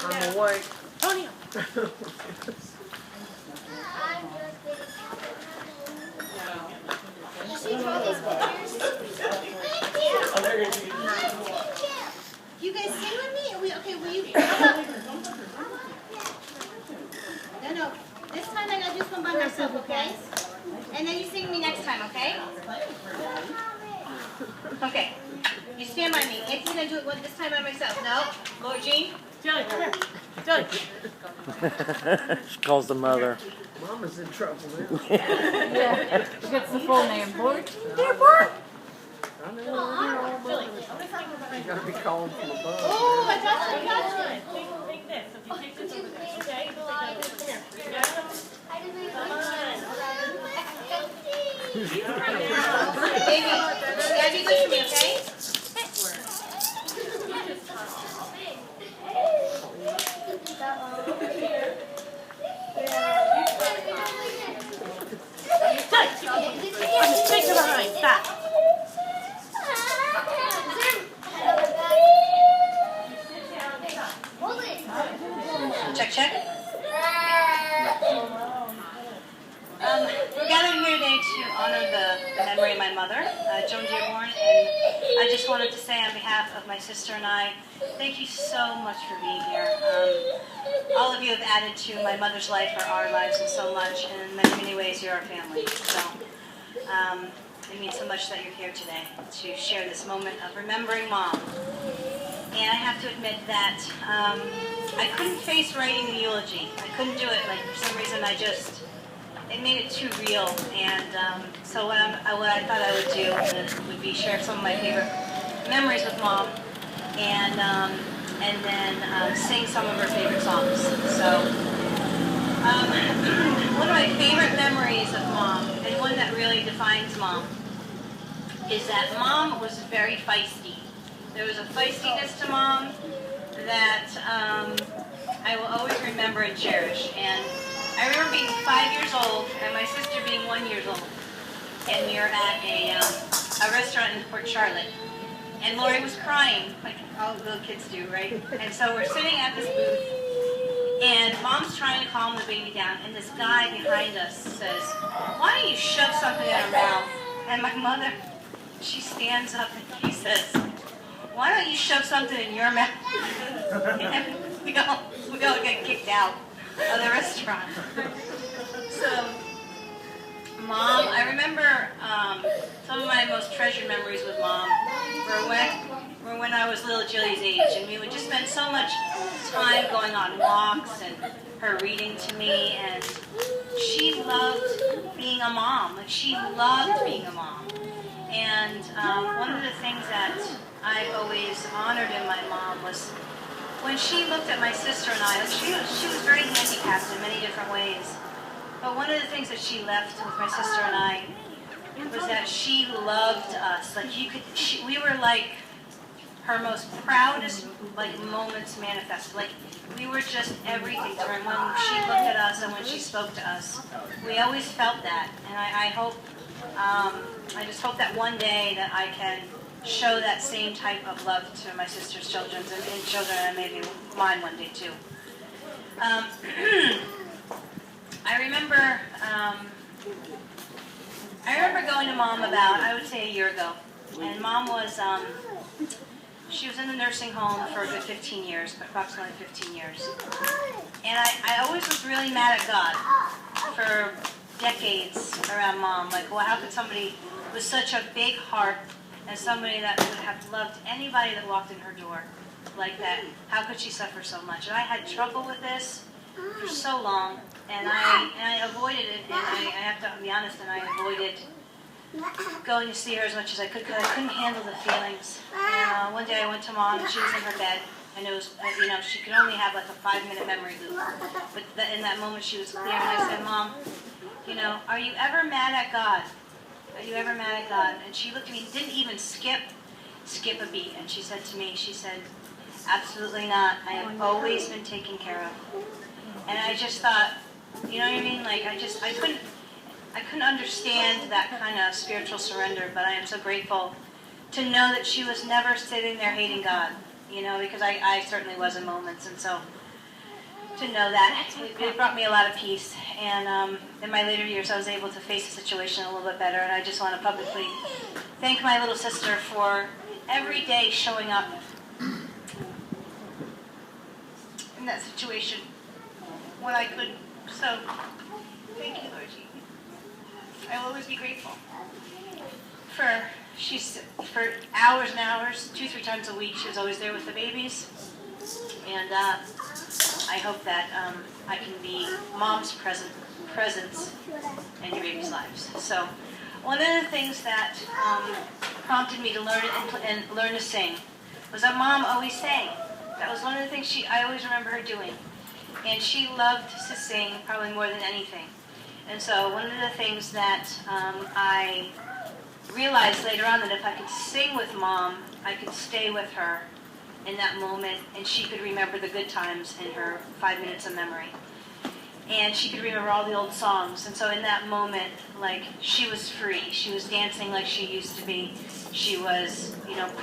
I'm awake. Tony. You guys sing with me? Okay, will you? No. This time I'm gonna do one by myself, okay? And then you sing me next time, okay? Okay. You stand by me. Anthony's gonna do it this time by myself. No? Lord Jean? Jelly, come here. Jelly. She calls the mother. Mama's in trouble now. Yeah. Gets the full name. Lord Jean Dearborn. I know. You gotta be calling from above. Oh, I got you. Take this. If you take this over there, okay? Come here. You got it? Come on. Baby, you gotta be good for me, okay? Take her behind. Stop. Check. We're gathering here today to honor the memory of my mother, Joan Dearborn, and I just wanted to say on behalf of my sister and I, thank you so much for being here. All of you have added to my mother's life or our lives in so much, and in many, many ways you're our family. So it means so much that you're here today to share this moment of remembering Mom. And I have to admit that I couldn't face writing the eulogy. I couldn't do it. Like, for some reason, it made it too real. And so what I thought I would do would be share some of my favorite memories with Mom, and then sing some of her favorite songs. So one of my favorite memories of Mom, and one that really defines Mom, is that Mom was very feisty. There was a feistiness to Mom that I will always remember and cherish. And I remember being 5 years old and my sister being 1 year old. And we were at a restaurant in Port Charlotte. And Lori was crying, like all little kids do, right? And so we're sitting at this booth, and Mom's trying to calm the baby down, and this guy behind us says, "Why don't you shove something in her mouth?" And my mother, she stands up and he says, "Why don't you shove something in your mouth?" And we all get kicked out of the restaurant. So, Mom, I remember some of my most treasured memories with Mom were when I was little Jilly's age, and we would just spend so much time going on walks and her reading to me, and she loved being a mom. Like, she loved being a mom. And one of the things that I've always honored in my mom was when she looked at my sister and I. Like, she was very handicapped in many different ways. But one of the things that she left with my sister and I was that she loved us. Like, we were like her most proudest moments manifested. Like, we were just everything to her. And when she looked at us and when she spoke to us, we always felt that. And I just hope that one day that I can show that same type of love to my sister's children and children, and maybe mine one day too. I remember going to Mom about, I would say, a year ago. And Mom was, she was in the nursing home for a good 15 years, approximately 15 years. And I always was really mad at God for decades around Mom. Like, well, how could somebody with such a big heart and somebody that would have loved anybody that walked in her door like that, how could she suffer so much? And I had trouble with this for so long, and I avoided it, and I have to be honest, and I avoided going to see her as much as I could because I couldn't handle the feelings. And one day I went to Mom, and she was in her bed, and it was, she could only have like a 5-minute memory loop. But in that moment she was clear, and I said, "Mom, are you ever mad at God? Are you ever mad at God?" And she looked at me, didn't even skip a beat, and she said to me, she said, "Absolutely not. I have always been taken care of." And I just thought, you know what I mean? Like, I couldn't understand that kind of spiritual surrender, but I am so grateful to know that she was never sitting there hating God, because I certainly was in moments. And so to know that. It brought me a lot of peace. And in my later years, I was able to face the situation a little bit better. And I just want to publicly thank my little sister for every day showing up in that situation when I could. So, thank you, Lord Jesus. I will always be grateful for hours and hours, 2-3 times a week. She was always there with the babies. And I hope that I can be mom's presence in your babies' lives. So one of the things that prompted me to learn to sing was that Mom always sang. That was one of the things I always remember her doing. And she loved to sing probably more than anything. And so one of the things that I realized later on, that if I could sing with Mom, I could stay with her in that moment, and she could remember the good times in her 5 minutes of memory. And she could remember all the old songs. And so in that moment, like, she was free. She was dancing like she used to be. She was,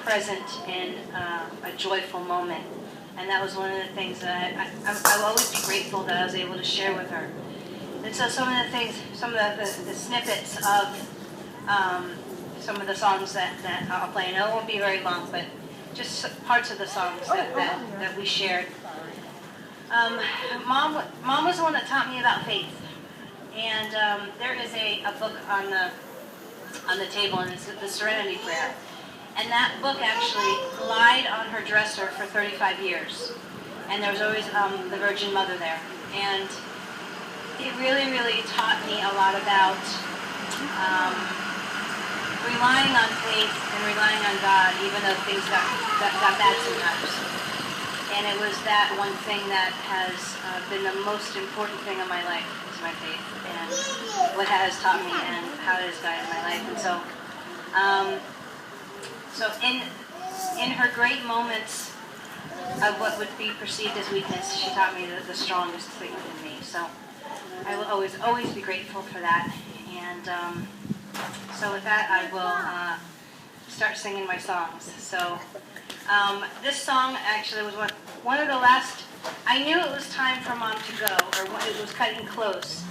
present in a joyful moment. And that was one of the things that I will always be grateful that I was able to share with her. And so some of the things, some of the snippets of some of the songs that I'll play, and it won't be very long, but just parts of the songs that we shared. Mom was the one that taught me about faith. And there is a book on the table, and it's the Serenity Prayer. And that book actually lied on her dresser for 35 years. And there was always the Virgin Mother there. And it really, really taught me a lot about relying on faith and relying on God, even though things got bad sometimes. And it was that one thing that has been the most important thing in my life, is my faith, and what it has taught me and how it has guided my life. And so in her great moments of what would be perceived as weakness, she taught me the strongest thing within me. So I will always be grateful for that. And so with that, I will start singing my songs. So this song actually was one of the last. I knew it was time for Mom to go, or it was cutting close,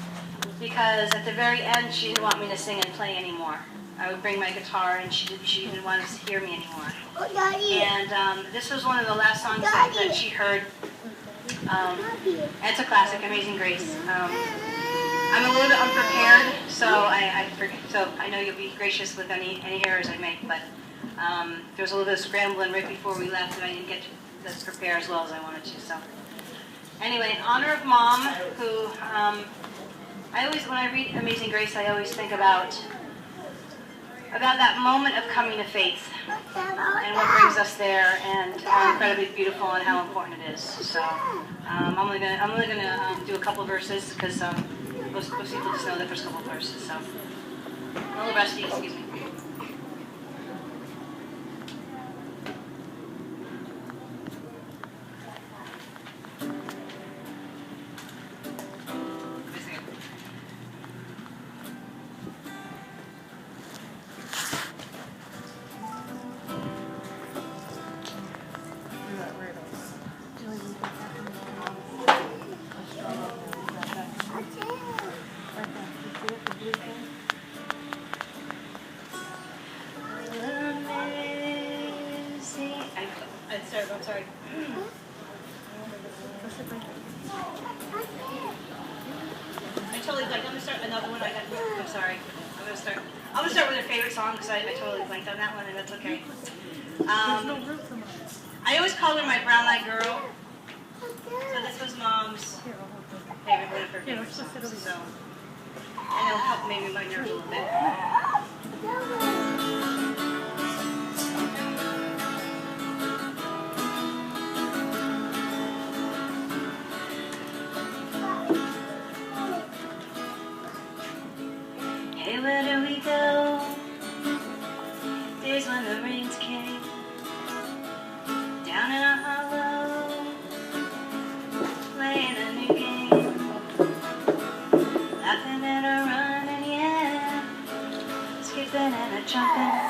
because at the very end she didn't want me to sing and play anymore. I would bring my guitar, and she didn't want to hear me anymore. And this was one of the last songs that she heard. It's a classic, Amazing Grace. I'm a little bit unprepared, so I know you'll be gracious with any errors I make, but there was a little bit of scrambling right before we left, and I didn't get to prepare as well as I wanted to. So anyway, in honor of Mom, who when I read Amazing Grace, I always think about that moment of coming to faith and what brings us there, and how incredibly beautiful and how important it is. So I'm only gonna do a couple verses, because most people just know the first couple of verses. So a little rusty, excuse me. I'm sorry. I totally blanked. I'm gonna start another one. I'm sorry. I'm gonna start with her favorite song, because I totally blanked on that one, and that's okay. I always call her my brown-eyed girl. So this was Mom's favorite, one of her favorite songs. So, and it'll help maybe my nerves a little bit. Hey, where do we go? Days when the rains came down in a hollow, playing a new game, laughing and a running, yeah, skipping and a jumping,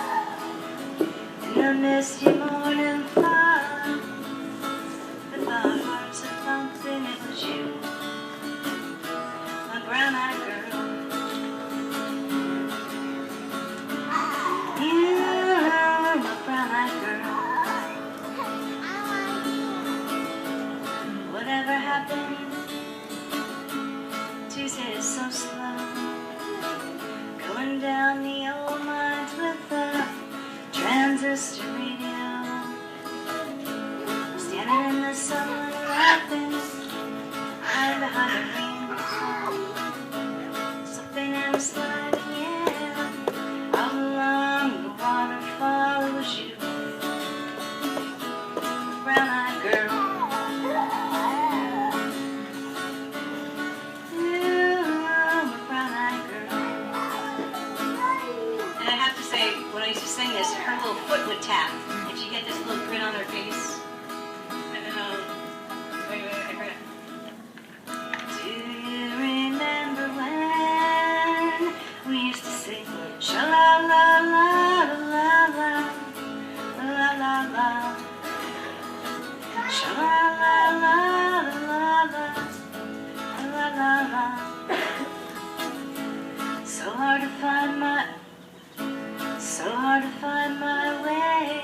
so hard to find my way.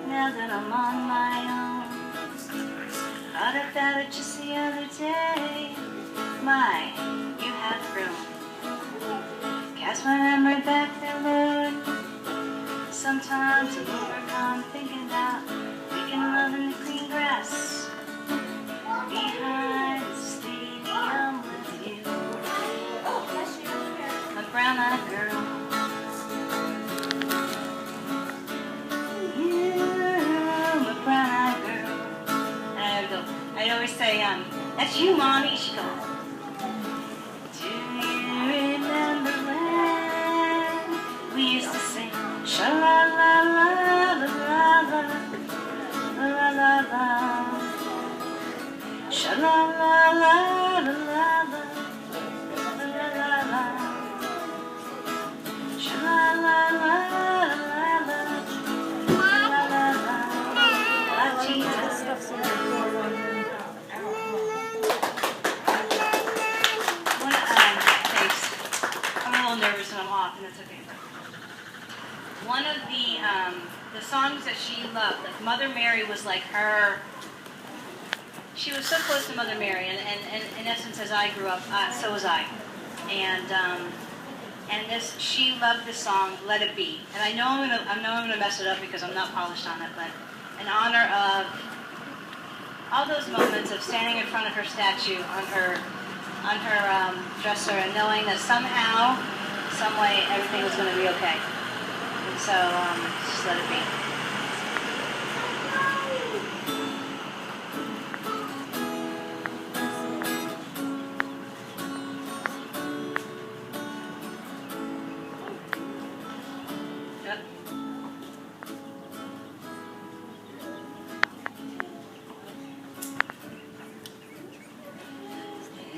Now that I'm on my own, thought about it just the other day. My, you have grown. Cast my memory back there, Lord. Sometimes I'm overcome thinking about making love in the green grass behind the stadium with you, my brown-eyed girl. You, my brown-eyed girl. And I'd always say, that's you, Mommy. She'd go, do you remember when we used to sing sha-la-la-la-la-la-la, la-la-la-la, sha-la-la-la-la-la-la, la-la-la-la, sha-la-la-la-la-la, la-la-la-la, Jesus. Thanks. I'm a little nervous when I'm off, and that's okay. One of the songs that she loved, like Mother Mary was like her, she was so close to Mother Mary, and in essence, as I grew up, so was I. And she loved this song, Let It Be. And I know I'm gonna mess it up because I'm not polished on it, but in honor of all those moments of standing in front of her statue on her dresser and knowing that somehow, some way, everything was gonna be okay. So, just let it be. Yep.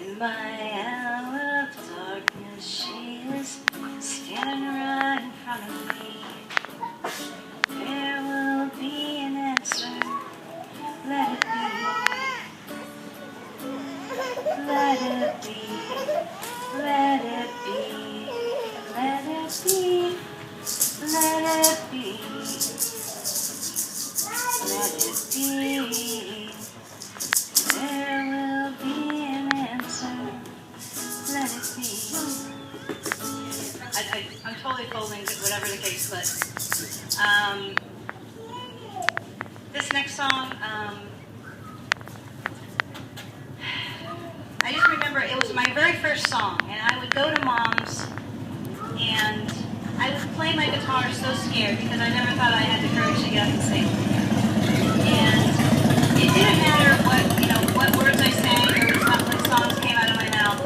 In my hour of darkness, she is standing right in front of me. There will be an answer. Let it be. Let it be. Let it be. Let it be. Let it be. Let it be. There will be an answer. Let it be. I'm totally folding whatever the case, but this next song, I just remember it was my very first song, and I would go to Mom's, and I would play my guitar so scared because I never thought I had the courage to get up and sing. And it didn't matter what words I sang or what songs came out of my mouth.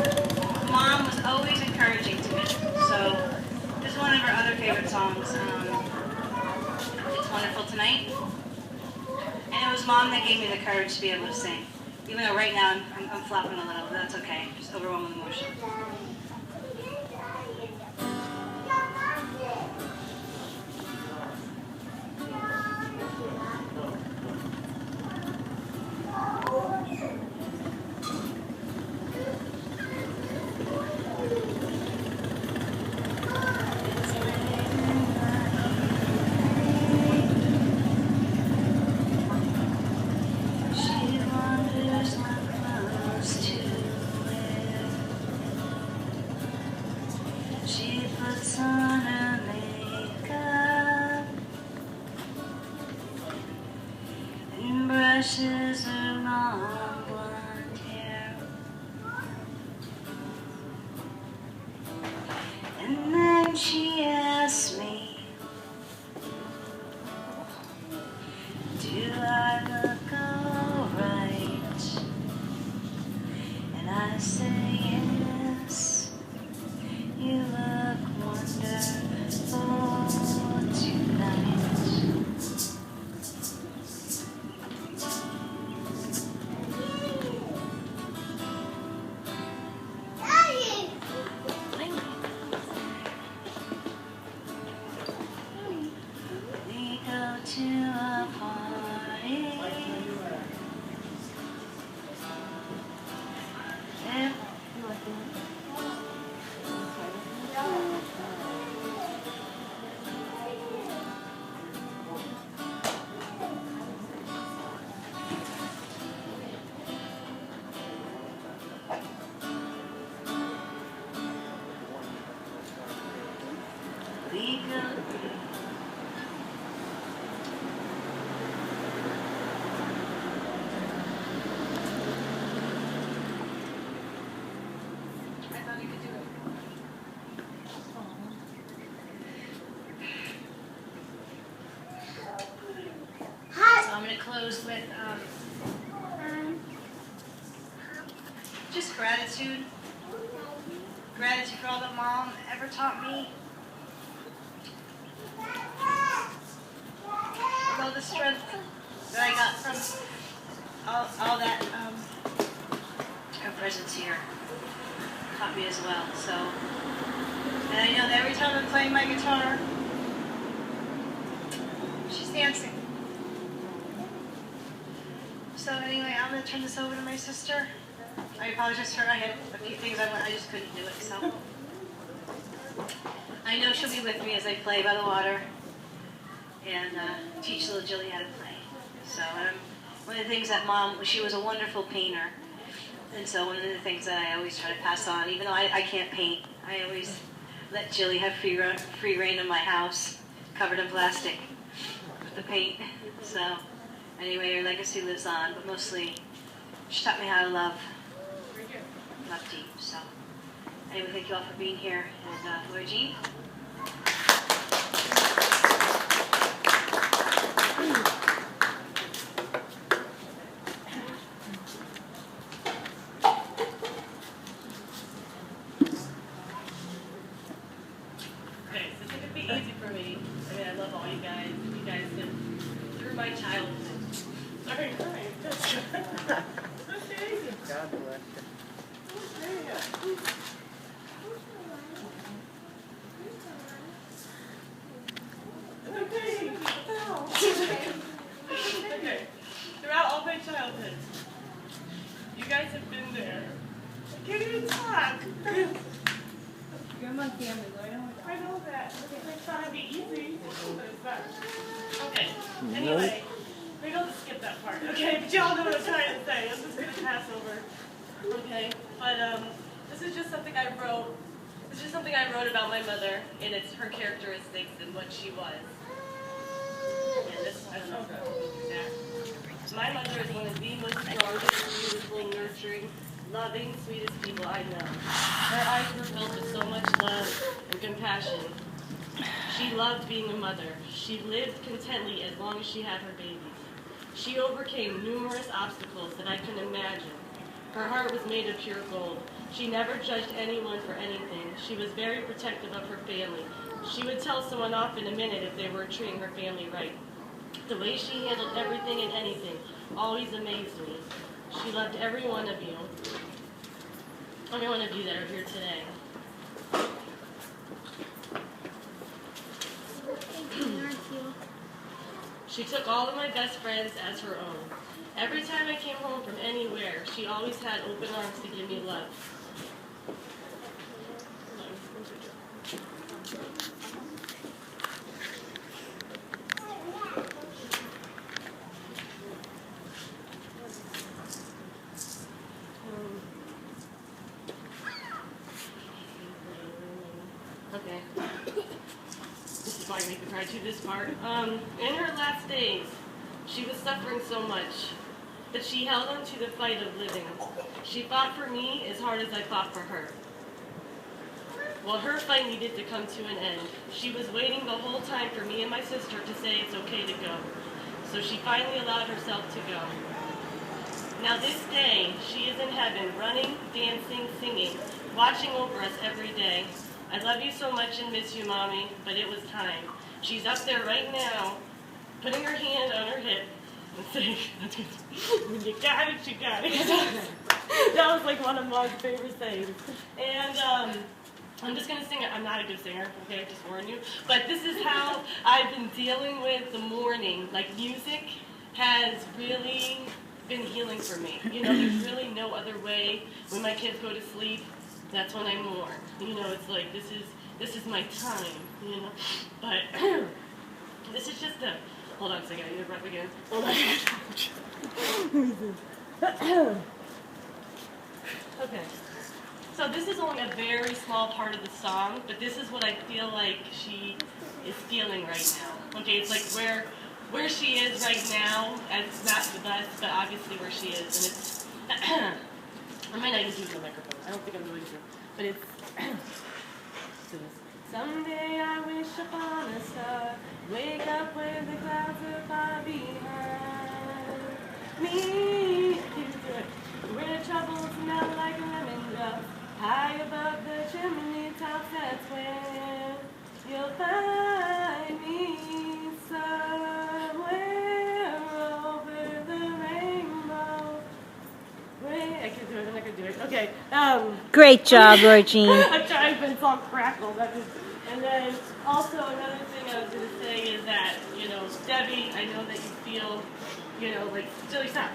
Mom was always encouraging to me. So this is one of her other favorite songs. It's Wonderful Tonight. And it was Mom that gave me the courage to be able to sing. Even though right now I'm flopping a little, but that's okay. Just overwhelmed with emotion. Brushes her long blonde hair, and then she asked me, do I look alright? And I say yes, you look wonderful tonight. So I'm going to close with just gratitude. Gratitude for all that Mom ever taught me. For all the strength that I got from all that her presence here taught me as well. So, and I know that every time I'm playing my guitar, she's dancing. So anyway, I'm going to turn this over to my sister. I apologize for her. I had a few things I just couldn't do it. So I know she'll be with me as I play by the water and teach little Jilly how to play. So one of the things that Mom, she was a wonderful painter. And so one of the things that I always try to pass on, even though I can't paint, I always let Jilly have free reign in my house, covered in plastic with the paint. So anyway, her legacy lives on, but mostly she taught me how to love deep. So anyway, thank you all for being here. And Lord Jean. Okay, so it's going to be easy for me. I mean, I love all you guys. You guys live through my childhood. Sorry, crying. Okay. God bless you. Okay. Okay. Throughout all my childhood, you guys have been there. I can't even talk. You're my family, Lord. I know that. I thought it'd be easy, but it's not. Okay. Anyway, maybe I'll just skip that part. Okay, but y'all know what I'm trying to say. I'm just gonna pass over. Okay, but this is just something I wrote. This is just something I wrote about my mother, and it's her characteristics and what she was. And this, I don't know if I can do that. My mother is one of the most strongest, beautiful, nurturing, loving, sweetest people I know. Her eyes were filled with so much love and compassion. She loved being a mother. She lived contently as long as she had her babies. She overcame numerous obstacles that I couldn't imagine. Her heart was made of pure gold. She never judged anyone for anything. She was very protective of her family. She would tell someone off in a minute if they weren't treating her family right. The way she handled everything and anything always amazed me. She loved every one of you. Every one of you that are here today. She took all of my best friends as her own. Every time I came home from anywhere, she always had open arms to give me love. Okay. This is probably make me cry too, this part. In her last days, she was suffering so much, but she held on to the fight of living. She fought for me as hard as I fought for her. Well, her fight needed to come to an end. She was waiting the whole time for me and my sister to say it's okay to go. So she finally allowed herself to go. Now this day, she is in heaven, running, dancing, singing, watching over us every day. I love you so much and miss you, Mommy, but it was time. She's up there right now, putting her hand on her hip and saying, when you got it, you got it. That was like one of Mom's favorite sayings. And I'm just going to sing it. I'm not a good singer, okay, just warn you. But this is how I've been dealing with the mourning. Like, music has really been healing for me. You know, there's really no other way. When my kids go to sleep, that's when I mourn. You know, it's like, this is my time, you know. But this is just a, hold on a second, I need to breath again. Hold on. Okay. So this is only a very small part of the song, but this is what I feel like she is feeling right now. Okay, it's like where she is right now, and it's not the best, but obviously where she is, and it's, I might not even use the microphone. I don't think I'm going to. But it's someday I wish upon a star, wake up with the clouds are far behind me. Where troubles melt like lemon drops, high above the chimney tops, that's where you'll find me, somewhere over the rainbow. Wait, I can do it, I'm not gonna do it. Okay, Great job, Regine. I'm trying, but it's all crackled. And then also another thing I was going to say is that, you know, Debbie, I know that you feel, you know, like, Silly, stop.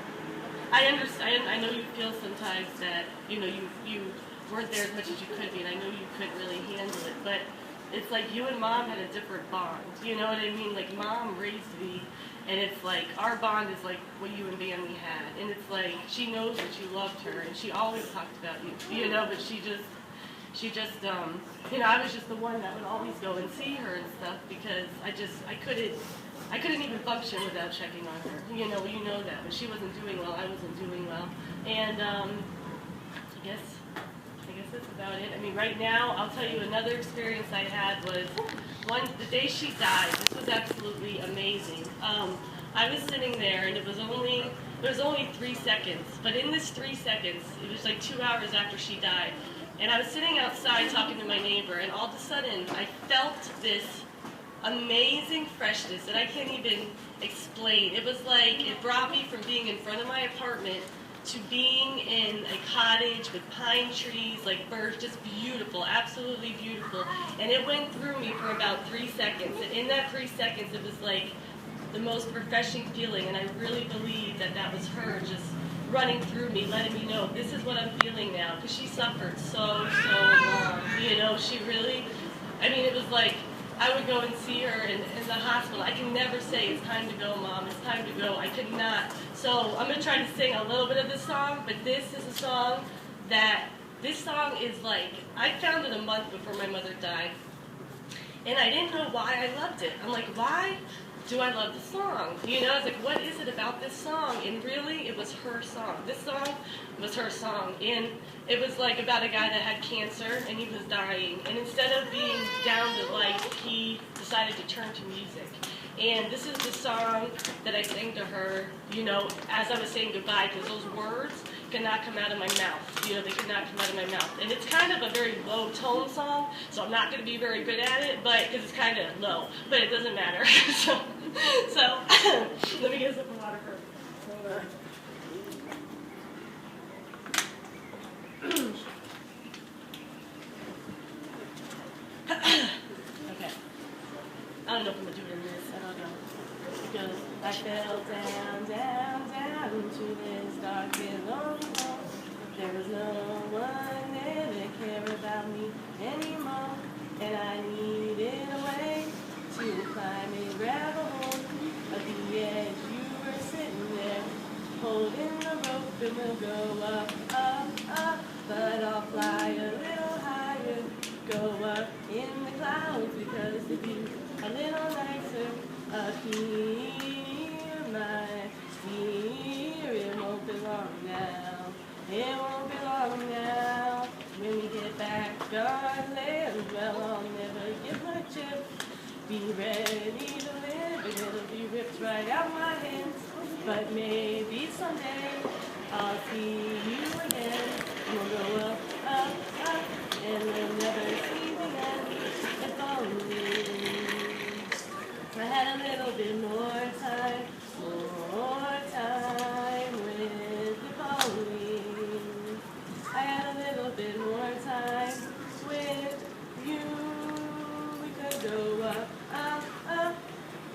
I understand, I know you feel sometimes that, you know, you weren't there as much as you could be, and I know you couldn't really handle it, but it's like you and Mom had a different bond, you know what I mean? Like, Mom raised me, and it's like, our bond is like what you and Bambi had, and it's like, she knows that you loved her, and she always talked about you, you know, but she just, you know, I was just the one that would always go and see her and stuff, because I couldn't even function without checking on her, you know that, but she wasn't doing well, I wasn't doing well, and I guess that's about it. I mean, right now, I'll tell you another experience I had was the day she died. This was absolutely amazing. I was sitting there, and it was only 3 seconds. But in this 3 seconds, it was like 2 hours after she died, and I was sitting outside talking to my neighbor, and all of a sudden, I felt this amazing freshness that I can't even explain. It was like it brought me from being in front of my apartment to being in a cottage with pine trees, like birds, just beautiful, absolutely beautiful. And it went through me for about 3 seconds. And in that 3 seconds, it was like the most refreshing feeling. And I really believe that that was her just running through me, letting me know, this is what I'm feeling now. Because she suffered so long. You know, she really, I mean, it was like, I would go and see her in the hospital. I can never say, it's time to go, Mom, it's time to go. I could not. So I'm going to try to sing a little bit of this song, but this is a song this song is like, I found it a month before my mother died. And I didn't know why I loved it. I'm like, why do I love the song? You know, I was like, what is it about this song? And really, it was her song. This song was her song. And it was like about a guy that had cancer and he was dying. And instead of being down to life, he decided to turn to music. And this is the song that I sang to her, you know, as I was saying goodbye, because those words could not come out of my mouth. You know, they could not come out of my mouth. And it's kind of a very low tone song, so I'm not going to be very good at it, but because it's kind of low, but it doesn't matter. so let me get some water first. Hold on. Okay. I don't know if I'm going to do it in this. I don't know. It goes, I fell down, down, down to this dark and lonely hole. There was no one there to care about me anymore. And I needed a way to climb and grab a hold of the edge. You were sitting there, holding the rope, and we'll go up, up, up. But I'll fly a little higher, go up in the clouds, because if you a little nicer up here, my dear, it won't be long now. It won't be long now. When we get back on land, well, I'll never give my chip. Be ready to live, and it'll be ripped right out my hands. But maybe someday I'll see you again. We'll go up, up, up, and we'll never see the end. If only I had a little bit more time with if only I had a little bit more time with you. We could go up, up, up,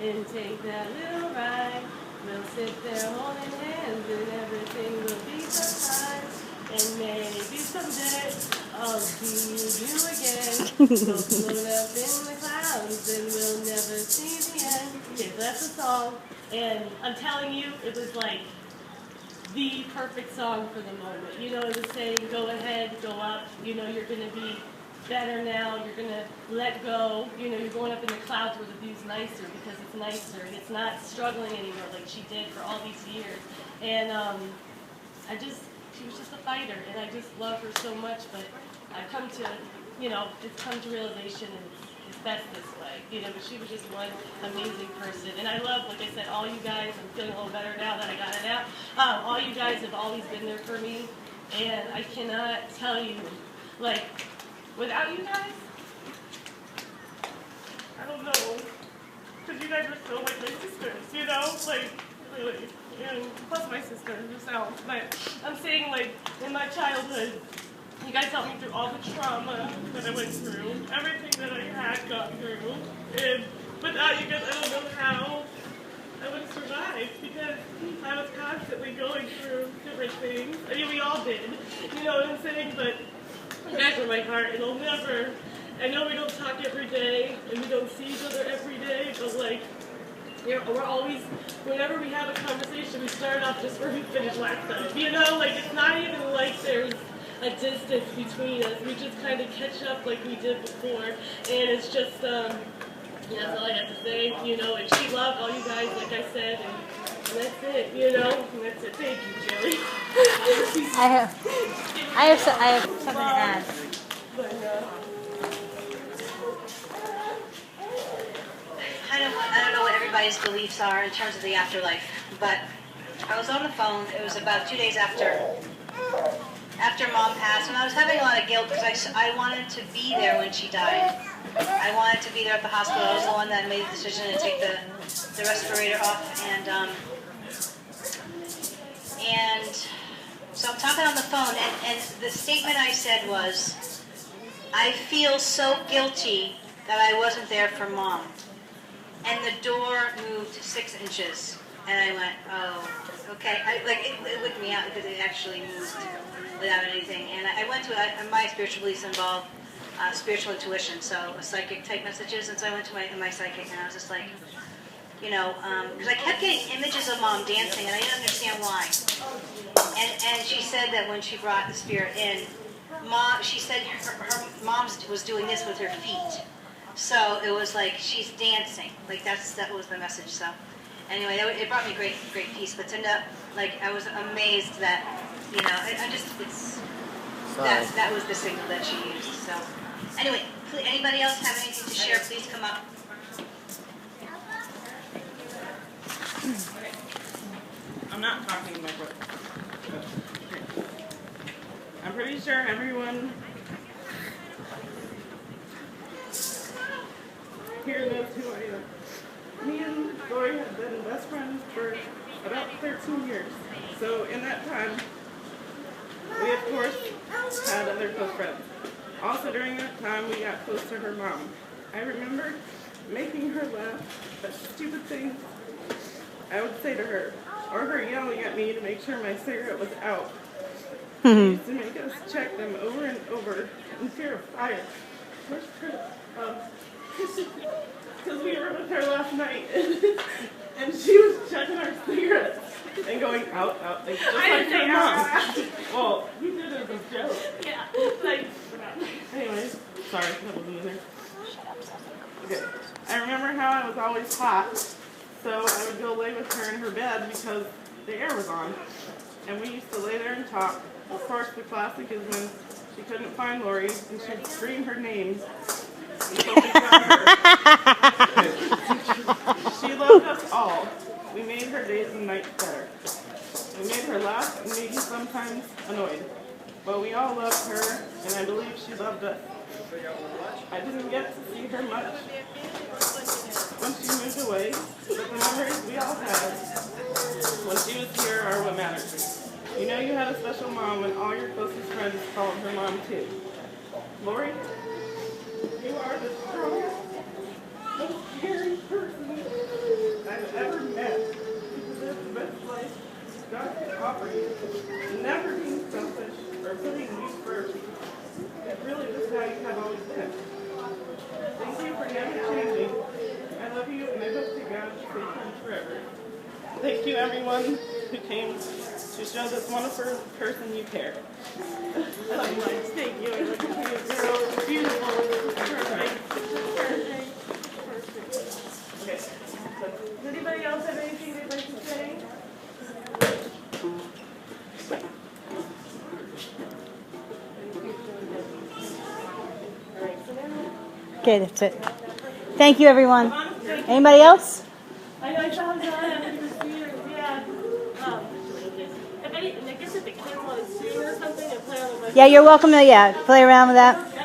and take that little ride. We'll sit there holding hands and everything will be so fine. And maybe someday I'll see you again. We'll float up in the clouds and we'll never see the end. Okay, so that's the song. And I'm telling you, it was like the perfect song for the moment. You know, it was saying, go ahead, go up. You know, you're going to be better now. You're going to let go. You know, you're going up in the clouds where the view's nicer because it's nicer. And it's not struggling anymore like she did for all these years. And she was just a fighter, and I just love her so much. But I've come to, just come to realization, and it's best this way, But she was just one amazing person, and I love, like I said, all you guys. I'm feeling a little better now that I got it out. All you guys have always been there for me, and I cannot tell you, without you guys, I don't know, because you guys are so like my sisters, really, and plus my sister herself. But I'm saying, in my childhood, you guys helped me through all the trauma that I went through, everything that I had gone through, and without you guys, I don't know how I would have survived, because I was constantly going through different things. I mean, we all did, you know what I'm saying? But you guys are my heart, and I'll never, I know we don't talk every day, and we don't see each other every day, but we're always, whenever we have a conversation, we start off just where we finished last time. It's not even like there's a distance between us. We just kind of catch up like we did before, and it's just, that's all I have to say, And she loved all you guys, like I said, and that's it, and that's it. Thank you, Joey. I have something to add. But, I don't know what everybody's beliefs are in terms of the afterlife, but I was on the phone. It was about 2 days after Mom passed, and I was having a lot of guilt because I wanted to be there when she died. I wanted to be there at the hospital. I was the one that made the decision to take the respirator off, and so I'm talking on the phone, and the statement I said was, I feel so guilty that I wasn't there for Mom. And the door moved 6 inches, and I went, oh, okay. It whipped me out because it actually moved without anything. And I went to my spiritual beliefs involve spiritual intuition, so psychic type messages. And so I went to my psychic, and I was just like, because I kept getting images of Mom dancing, and I didn't understand why. And she said that when she brought the spirit in, she said her mom was doing this with her feet. So it was like she's dancing. That was the message. So anyway, it brought me great peace. But to know, I was amazed that, that was the signal that she used. So anyway, anybody else have anything to share? Please come up. I'm not talking to my brother. I'm pretty sure everyone here knows who I am. Me and Lori have been best friends for about 13 years. So in that time, we of course had other close friends. Also during that time, we got close to her mom. I remember making her laugh at stupid things I would say to her, or her yelling at me to make sure my cigarette was out. She used to make us check them over and over in fear of fire. Because we were with her last night, and she was checking our cigarettes and going out, just like her mom. Well, you did it as a joke. Yeah. Anyways, sorry, that wasn't in there. Okay. I remember how I was always hot, so I would go lay with her in her bed because the air was on, and we used to lay there and talk. Of course, the classic is when she couldn't find Lori, and she'd scream her name. She loved us all. We made her days and nights better. We made her laugh and maybe sometimes annoyed. But we all loved her, and I believe she loved us. I didn't get to see her much when she moved away, but the memories we all had when she was here are what matters. You know you had a special mom when all your closest friends called her mom too. Lori, you are the strongest, most caring person I've ever met. You deserve the best life God can offer you. Never being selfish or putting you first. It really is how you have always been. Thank you for never changing. I love you, and I hope to God you stay friends forever. Thank you, everyone who came to show this wonderful person you care. I love you, Mike. Thank you. I love you, girl. It's beautiful. It's perfect. Perfect. Okay. Does anybody else have anything they'd like to say? Okay, that's it. Thank you, everyone. Anybody else? I know I saw Joan after the theater. Yeah. I guess if the kids want to sing or something and play on the Yeah, you're welcome to play around with that.